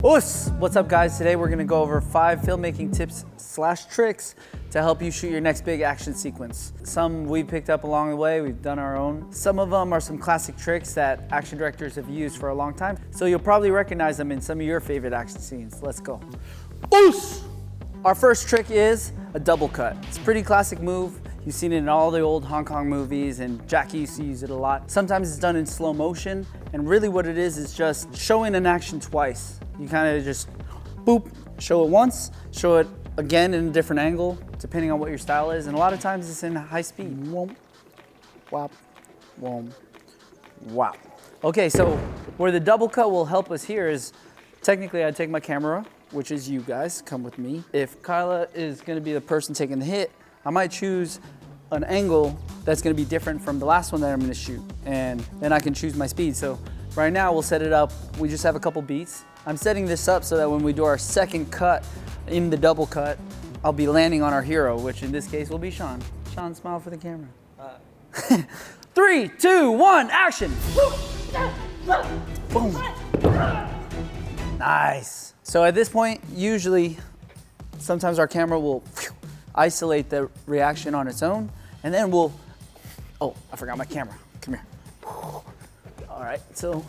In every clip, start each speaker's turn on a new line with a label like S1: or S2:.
S1: What's up guys? Today we're gonna go over 5 filmmaking tips / tricks to help you shoot your next big action sequence. Some we picked up along the way, we've done our own. Some of them are some classic tricks that action directors have used for a long time, so you'll probably recognize them in some of your favorite action scenes. Let's go. Our first trick is a double cut. It's a pretty classic move. You've seen it in all the old Hong Kong movies, and Jackie used to use it a lot. Sometimes it's done in slow motion, and really what it is just showing an action twice. You kind of just boop, show it once, show it again in a different angle, depending on what your style is. And a lot of times it's in high speed. Whoom, whop, whoom, wow. Okay, so where the double cut will help us here is, technically I'd take my camera, which is you guys, come with me. If Kyla is gonna be the person taking the hit, I might choose an angle that's gonna be different from the last one that I'm gonna shoot. And then I can choose my speed. So right now we'll set it up, we just have a couple beats. I'm setting this up so that when we do our second cut in the double cut, I'll be landing on our hero, which in this case will be Sean. Sean, smile for the camera. 3, 2, 1, action! Boom. Nice. So at this point, usually, sometimes our camera will isolate the reaction on its own, and then we'll, oh, I forgot my camera. Come here. All right, so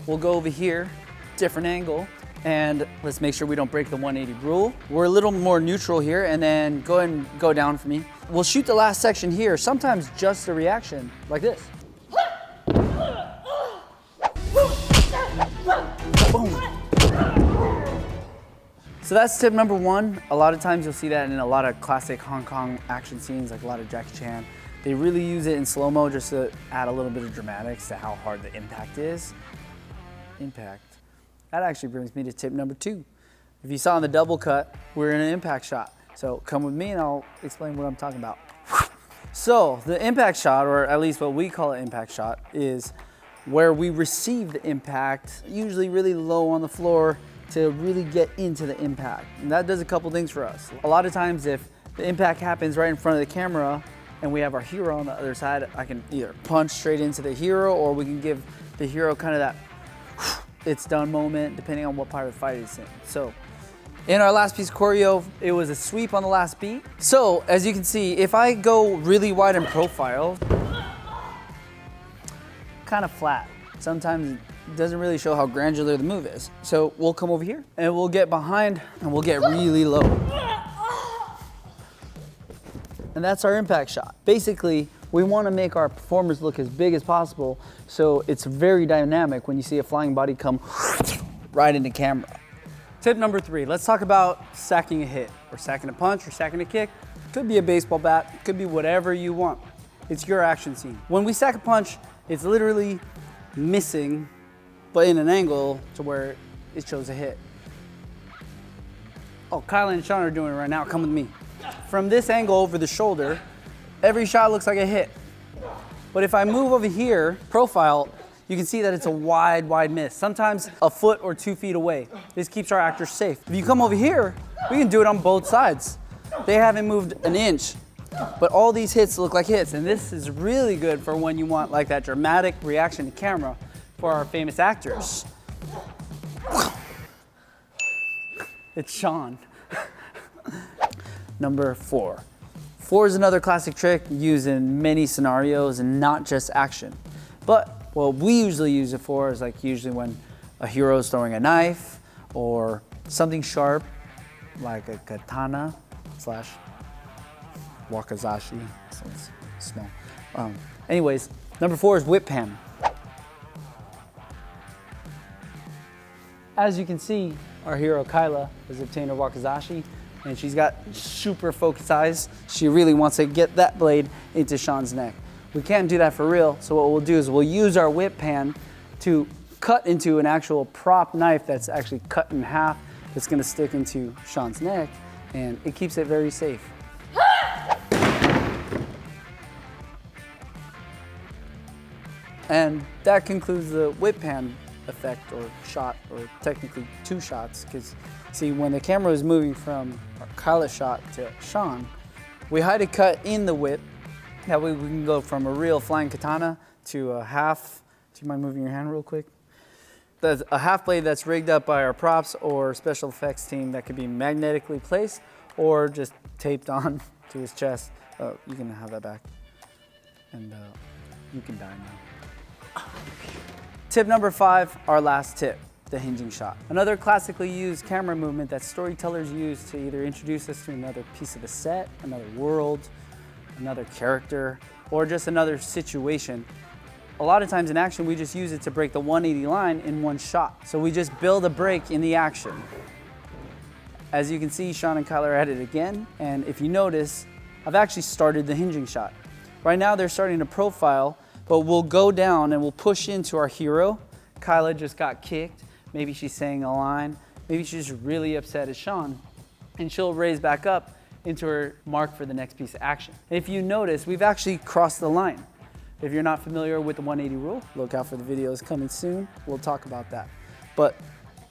S1: we'll go over here, different angle, and let's make sure we don't break the 180 rule. We're a little more neutral here, and then go ahead and go down for me. We'll shoot the last section here, sometimes just a reaction, like this. Boom. So that's tip number 1. A lot of times you'll see that in a lot of classic Hong Kong action scenes, like a lot of Jackie Chan. They really use it in slow-mo just to add a little bit of dramatics to how hard the impact is. Impact. That actually brings me to tip number 2. If you saw in the double cut, we're in an impact shot. So come with me and I'll explain what I'm talking about. So the impact shot, or at least what we call an impact shot, is where we receive the impact, usually really low on the floor, to really get into the impact. And that does a couple things for us. A lot of times if the impact happens right in front of the camera and we have our hero on the other side, I can either punch straight into the hero, or we can give the hero kind of that it's done moment, depending on what part of the fight it's in. So in our last piece of choreo, it was a sweep on the last beat. So as you can see, if I go really wide in profile, kind of flat. Sometimes it doesn't really show how granular the move is. So we'll come over here and we'll get behind and we'll get really low. And that's our impact shot. Basically, we want to make our performers look as big as possible, so it's very dynamic when you see a flying body come right into camera. Tip number 3, let's talk about sacking a hit, or sacking a punch, or sacking a kick. Could be a baseball bat, could be whatever you want. It's your action scene. When we sack a punch, it's literally missing, but in an angle to where it shows a hit. Oh, Kyla and Sean are doing it right now, come with me. From this angle over the shoulder, every shot looks like a hit. But if I move over here, profile, you can see that it's a wide, wide miss. Sometimes a foot or 2 feet away. This keeps our actors safe. If you come over here, we can do it on both sides. They haven't moved an inch, but all these hits look like hits. And this is really good for when you want like that dramatic reaction to camera for our famous actors. It's Sean. Number 4. 4 is another classic trick used in many scenarios and not just action. But what we usually use it for is like usually when a hero is throwing a knife or something sharp like a katana / wakizashi. So it's small. Anyways, number 4 is whip pan. As you can see, our hero Kyla has obtained her wakizashi, and she's got super focused eyes. She really wants to get that blade into Sean's neck. We can't do that for real, so what we'll do is we'll use our whip pan to cut into an actual prop knife that's actually cut in half, that's gonna stick into Sean's neck, and it keeps it very safe. And that concludes the whip pan effect or shot, or technically 2 shots, because see, when the camera is moving from our Kyla shot to Sean, we hide a cut in the whip. That way we can go from a real flying katana to a half. Do you mind moving your hand real quick? That's a half blade that's rigged up by our props or special effects team that could be magnetically placed or just taped on to his chest. You can have that back. And you can die now. Tip number 5, our last tip, the hinging shot. Another classically used camera movement that storytellers use to either introduce us to another piece of the set, another world, another character, or just another situation. A lot of times in action, we just use it to break the 180 line in one shot. So we just build a break in the action. As you can see, Sean and Kyla are at it again. And if you notice, I've actually started the hinging shot. Right now they're starting to profile, but we'll go down and we'll push into our hero. Kyla just got kicked. Maybe she's saying a line. Maybe she's just really upset at Sean. And she'll raise back up into her mark for the next piece of action. And if you notice, we've actually crossed the line. If you're not familiar with the 180 rule, look out for the videos coming soon. We'll talk about that. But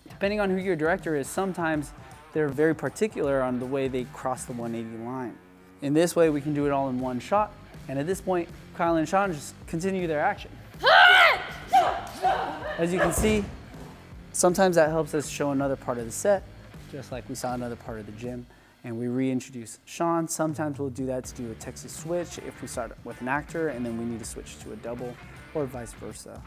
S1: depending on who your director is, sometimes they're very particular on the way they cross the 180 line. In this way, we can do it all in one shot. And at this point, Kyla and Sean just continue their action. As you can see, sometimes that helps us show another part of the set, just like we saw another part of the gym, and we reintroduce Sean. Sometimes we'll do that to do a Texas switch if we start with an actor and then we need to switch to a double, or vice versa.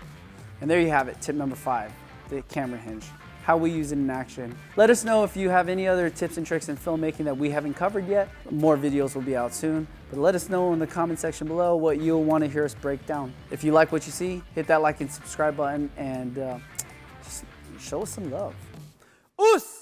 S1: And there you have it, tip number 5, the camera hinge. How we use it in action. Let us know if you have any other tips and tricks in filmmaking that we haven't covered yet. More videos will be out soon, but let us know in the comment section below what you'll want to hear us break down. If you like what you see, hit that like and subscribe button and show us some love. Oos!